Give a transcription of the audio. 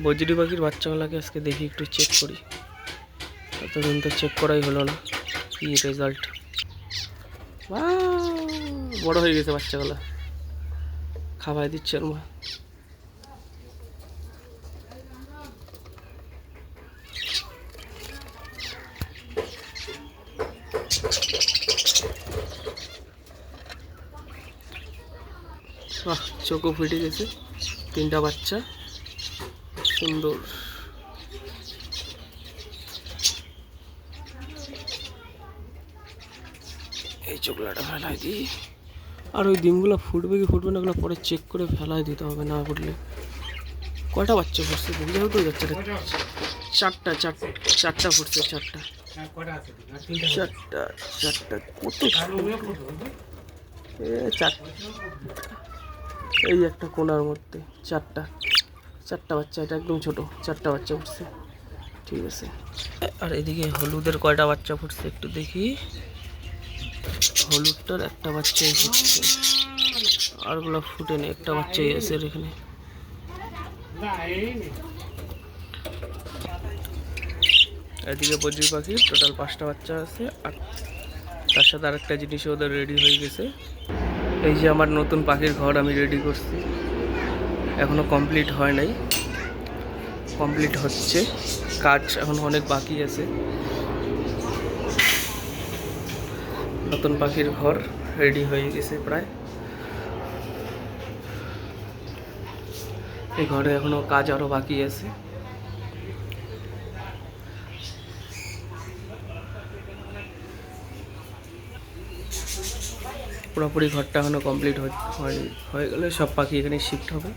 বজরি পাখির বাচ্চাগুলোকে আজকে দেখি, একটু চেক করি। এতদিন তো চেক করাই হলো না, কি রেজাল্ট। বড় হয়ে গেছে বাচ্চাগুলো, খাওয়াই দিচ্ছে ওর মা। বাহ, চোখও ফুটে গেছে, 3টা বাচ্চা, সুন্দর। এই চোখলাটা ফেলাই দিই, আর ওই ডিমগুলো ফুটবে কি ফুটবে না ওগুলো পরে চেক করে ফেলাই দিতে হবে, না ফুটলে। কয়টা বাচ্চা ফুটছে দেখি, যাও তো বাচ্চাটা। চারটা ফুটছে, চারটা কত এই একটা কোনার মধ্যে চারটা বাচ্চা, এটা একদম ছোট, 4টা বাচ্চা ফুটছে। ঠিক আছে, আর এদিকে হলুদের কয়টা বাচ্চা ফুটছে একটু দেখি। হলুদটার একটা বাচ্চাই ফুটছে, আরগুলো ফুটেনি, একটা বাচ্চাই আছে এখানে। এদিকে বজরি পাখির টোটাল 5টা বাচ্চা আছে, আর তার সাথে আরেকটা জিনিস ওদের রেডি হয়ে গেছে। এই যে আমার নতুন পাখির ঘর আমি রেডি করছি, এখনো কমপ্লিট হয় নাই, কমপ্লিট হচ্ছে, কাজ এখন অনেক বাকি আছে। নতুন পাখির ঘর রেডি হয়ে গেছে প্রায়। এই ঘরে এখনো কাজ আরো বাকি আছে। পুরোপুরি ঘরটা এখনো কমপ্লিট হয়ে গেলে সব পাখি এখানে শিফট হবে।